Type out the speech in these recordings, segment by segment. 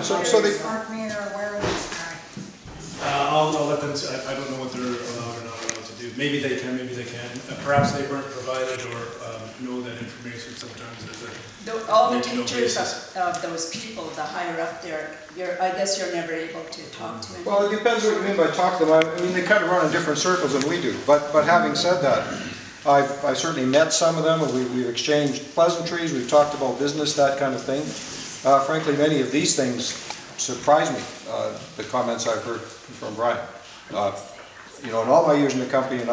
So they aren't made aware of this guy. I'll let them, I don't know what they're allowed or not allowed to do. Maybe they can, maybe they can't. Perhaps they weren't provided or know that information sometimes. All the teachers of those people, the higher up there, I guess you're never able to talk to them. Well, it depends what you mean by talk to them. I mean, they kind of run in different circles than we do. But having said that, I've certainly met some of them, and we've exchanged pleasantries, we've talked about business, that kind of thing. Frankly, many of these things surprise me, the comments I've heard from Brian. You know, in all my years in the company, and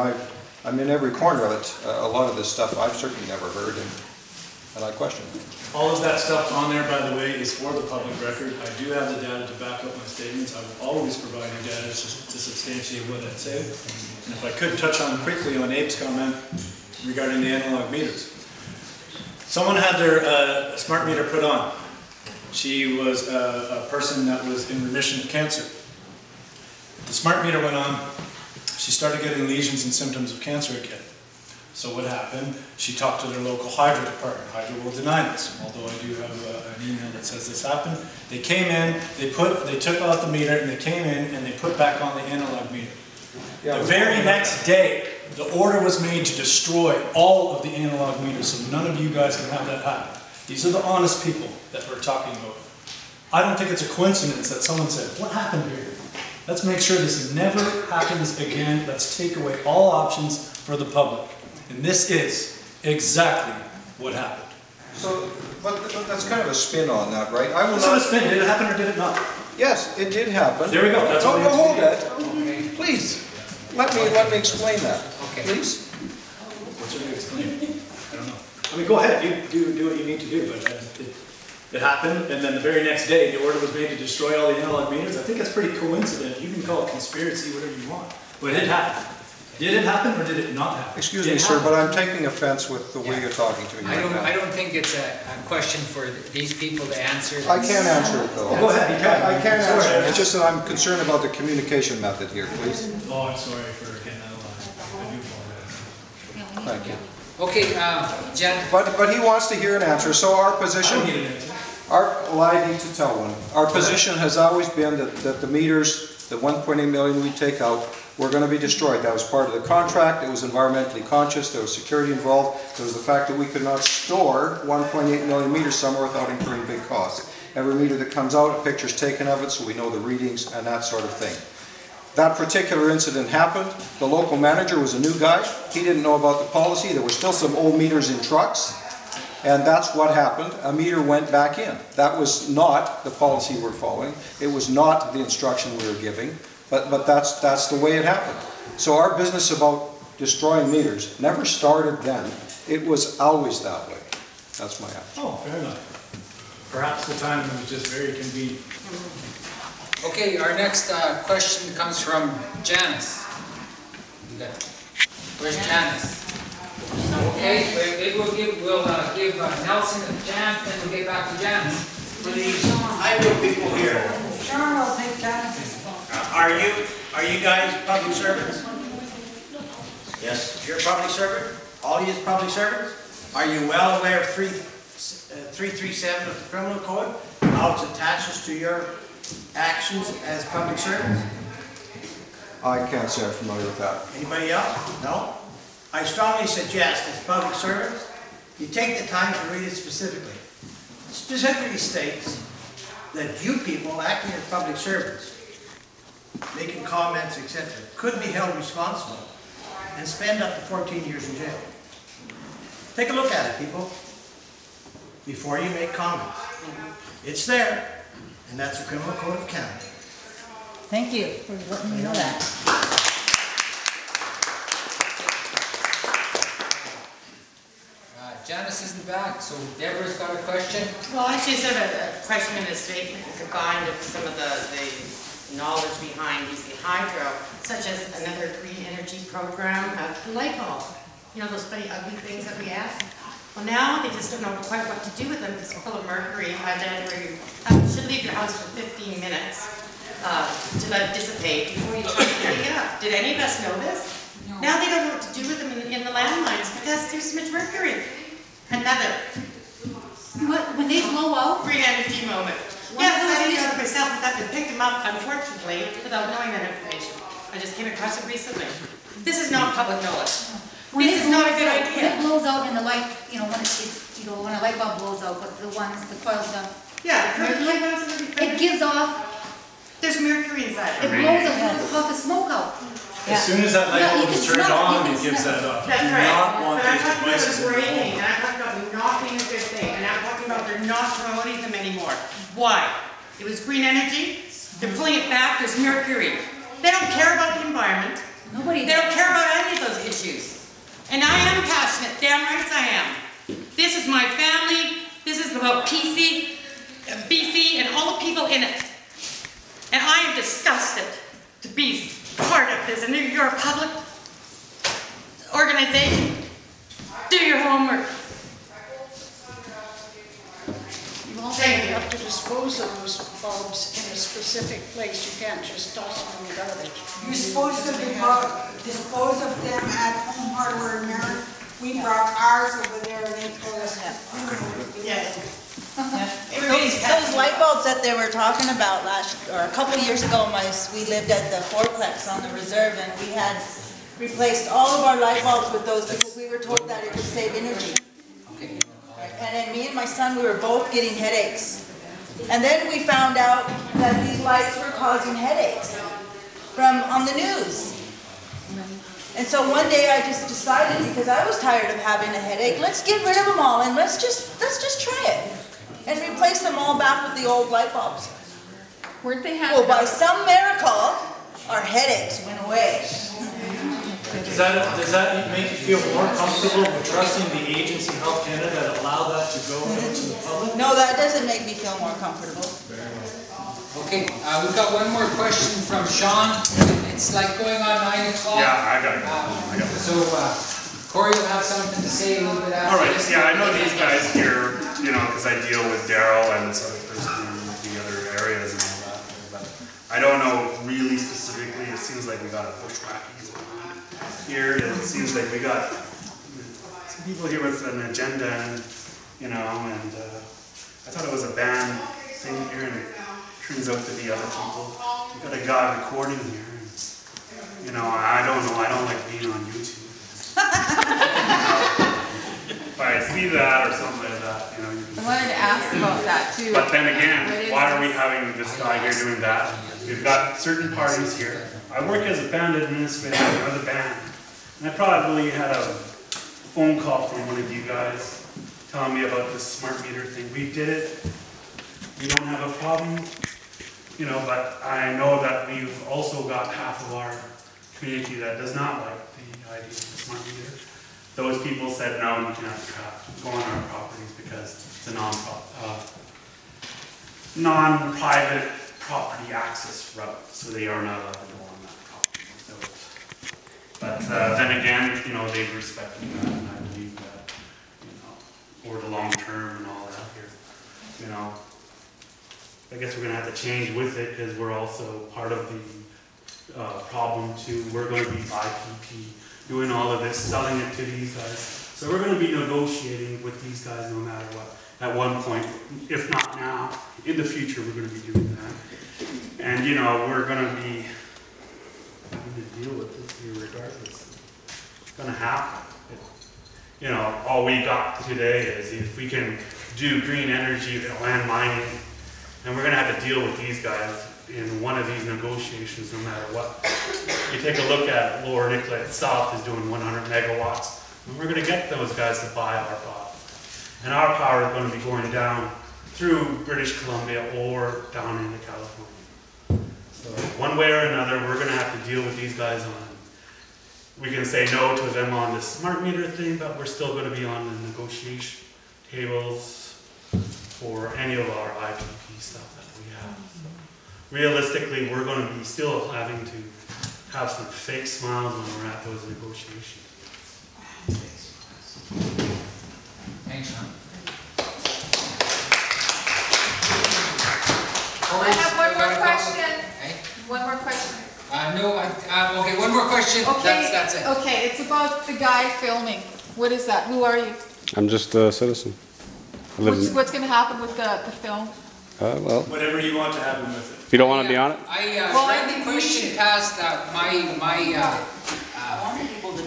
I'm in every corner of it, a lot of this stuff I've certainly never heard, and I question it. All of that stuff on there, by the way, is for the public record. I do have the data to back up my statements. I will always provide you data to substantiate what I say. And if I could touch on quickly on Abe's comment regarding the analog meters. Someone had their smart meter put on. She was a person that was in remission of cancer. The smart meter went on. She started getting lesions and symptoms of cancer again. So what happened? She talked to their local hydro department. Hydro will deny this, although I do have an email that says this happened. They came in, they took out the meter, and they came in and they put back on the analog meter. Yeah, the very next day, the order was made to destroy all of the analog meters, so none of you guys can have that happen. These are the honest people that we're talking about. I don't think it's a coincidence that someone said, what happened here? Let's make sure this never happens again. Let's take away all options for the public. And this is exactly what happened. So, but that's kind of a spin on that, right? It's not a spin. Did it happen or did it not? Yes, it did happen. There we go. That's all. Hold that. Okay. Please, let me explain that. Okay. Please. What's your explain? I don't know. I mean, go ahead. You do what you need to do, but it happened, and then the very next day, the order was made to destroy all the analog meters. I think that's pretty coincident. You can call it conspiracy, whatever you want, but it happen. Did it happen or did it not happen? Excuse me, sir, but I'm taking offense with the way you're talking to me right now. I don't think it's a question for these people to answer. I can't answer it, though. Go ahead, you can. I can't answer it. It's just that I'm concerned about the communication method here, please. Oh, I'm sorry for getting out of line. I do apologize. Thank you. Okay, Jen. But he wants to hear an answer, so our position... I don't need an answer. I need to tell one. Our position has always been that the meters, the 1.8 million we take out, were going to be destroyed. That was part of the contract. It was environmentally conscious. There was security involved. There was the fact that we could not store 1.8 million meters somewhere without incurring big costs. Every meter that comes out, a picture's taken of it, so we know the readings and that sort of thing. That particular incident happened. The local manager was a new guy. He didn't know about the policy. There were still some old meters in trucks. And that's what happened. A meter went back in. That was not the policy we're following. It was not the instruction we were giving. But that's the way it happened. So our business about destroying meters never started then. It was always that way. That's my answer. Oh, fair enough. Perhaps the timing was just very convenient. Okay, our next question comes from Janice. Where's Janice? Okay, we'll give Nelson a chance, then we'll get back to Janice. Please, I know people here. Sean will take Janice's phone. Are you guys public servants? Yes. You're a public servant? All of you is public servants? Are you well aware of 337 of the Criminal Code? How it attaches to your actions as public servants? I can't say I'm familiar with that. Anybody else? No? I strongly suggest as public servants, you take the time to read it specifically. It specifically states that you people acting as public servants, making comments, etc., could be held responsible and spend up to 14 years in jail. Take a look at it, people, before you make comments. It's there, and that's the Criminal Code of Canada. Thank you for letting me know that. Janice isn't back, so Deborah's got a question. Well, I just have a question in the statement combined of some of the knowledge behind using hydro, such as another green energy program of the light bulb. You know, those funny ugly things that we have? Well, now they just don't know quite what to do with them because it's full of mercury and by then where you should leave your house for 15 minutes to let it dissipate before you try to pick it up. Did any of us know this? No. Now they don't know what to do with them in the landmines because there's so much mercury. Another. What when they blow out, Green energy moment. Yes, I didn't know it myself, in fact, I picked him up, unfortunately, without knowing that information. I just came across it recently. This is not public knowledge. when This it is not a blows good out, when it idea. blows out in the light, you know, when it's, you know, when a light bulb blows out, but the ones, the coils down, Yeah, the current light bulbs are it really gives off, There's mercury inside. it blows a little puff of smoke out. As soon as that light Yeah, you bulb is can turned smell it, on, you it can gives smell that off. You That's do right. not want But I'm these talking about devices the in the breaking, home. and I'm talking about not being a good thing, and I'm talking about they're not promoting them anymore. Why? It was green energy, they're pulling it back, there's mercury. They don't care about the environment. Nobody. They don't care about any of those issues. And I am passionate, damn right I am. This is my family, this is about BC, and all the people in it. And I am disgusted to be part of this, and you're a public organization. Do your homework. You also Thank you. have to dispose of those bulbs in a specific place. You can't just toss them in the garbage. You're supposed to dispose of them at Home Hardware in Merritt. We brought ours over there and they told us. Yes. Those light bulbs that they were talking about a couple of years ago, we lived at the fourplex on the reserve, and we had replaced all of our light bulbs with those because we were told that it would save energy. And then me and my son, we were both getting headaches. And then we found out that these lights were causing headaches on the news. And so one day I just decided, because I was tired of having a headache, let's get rid of them all and let's just try it. And replace them all back with the old light bulbs. Where'd they have? Well, by some miracle, our headaches went away. Does that make you feel more comfortable with trusting the agency Health Canada that allowed that to go out to the public? No, that doesn't make me feel more comfortable. Okay, we've got one more question from Sean. It's like going on 9 o'clock. Yeah, I got it. So, Corey will have something to say a little bit after All right, this. yeah, I know these guys here, you know, because I deal with Darrell and this other person in the other areas and all that. But I don't know really specifically. It seems like we got a bushwhacking going on here. It seems like we got some people here with an agenda, and you know, and I thought it was a band thing here, and it turns out to be other people. We got a guy recording here. And, you know, I don't know. I don't like being on YouTube. If I see that or something like that, you know. You I wanted to ask about that too. But then again, why are we having this guy here doing that? We've got certain parties here. I work as a band administrator for the band, and I probably had a phone call from one of you guys telling me about this smart meter thing. We did it. We don't have a problem, you know. But I know that we've also got half of our community that does not like the idea of the smart meter. Those people said, no, you can have to go on our properties because it's a non-private property access route, so they are not allowed to go on that property. So, but then again, you know, they've respected that, and I believe that, you know, over the long term and all that here, you know, I guess we're going to have to change with it because we're also part of the problem too. We're going to be IPP, doing all of this, selling it to these guys. So we're going to be negotiating with these guys no matter what. At one point, if not now, in the future, we're going to be doing that. And you know, we're going to be having to deal with this here regardless. It's going to happen. You know, all we got today is if we can do green energy and land mining, and we're going to have to deal with these guys in one of these negotiations no matter what. You take a look at Lower Nicola itself is doing 100 megawatts, and we're going to get those guys to buy our power. And our power is going to be going down through British Columbia or down into California. So one way or another, we're going to have to deal with these guys on. We can say no to them on this smart meter thing, but we're still going to be on the negotiation tables for any of our IPP stuff that we have. So realistically, we're going to be still having to have some fake smiles when we're at those negotiations. Thanks, Sean. I have one more question. Hey? One more question. No, okay, one more question. Okay, That's it. okay, it's about the guy filming. What is that? Who are you? I'm just a citizen. What's gonna happen with the film? Well, Whatever you want to happen with it. you don't want to be on it? Well, I read think the we question should- past my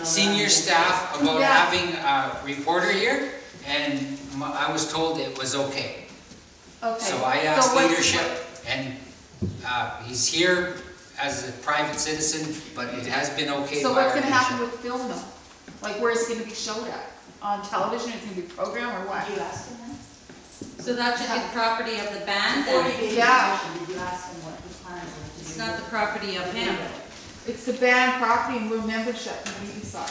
senior staff about having a reporter here, and I was told it was okay. Okay. So I asked leadership, and he's here as a private citizen, but it has been okay So by what's our gonna happen leadership. with film though? Like, where's it gonna be showed at? On television, it's gonna be program or what? Did you ask him that? So that should be the property of the band then? Yeah. Did you ask him what his plans were? It's not the property of him. It's the band property and we're membership, and we decide.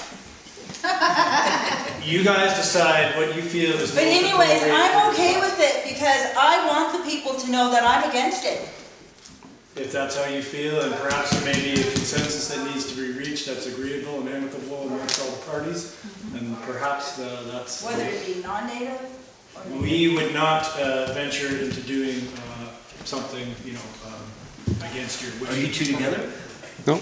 You guys decide what you feel is most But anyways, appropriate. I'm okay with it because I want the people to know that I'm against it. If that's how you feel, and perhaps there may be a consensus that needs to be reached that's agreeable and amicable amongst all the parties, and perhaps that's... Whether it be non-native or native. We would not venture into doing something, against your wishes. Are you two together? No.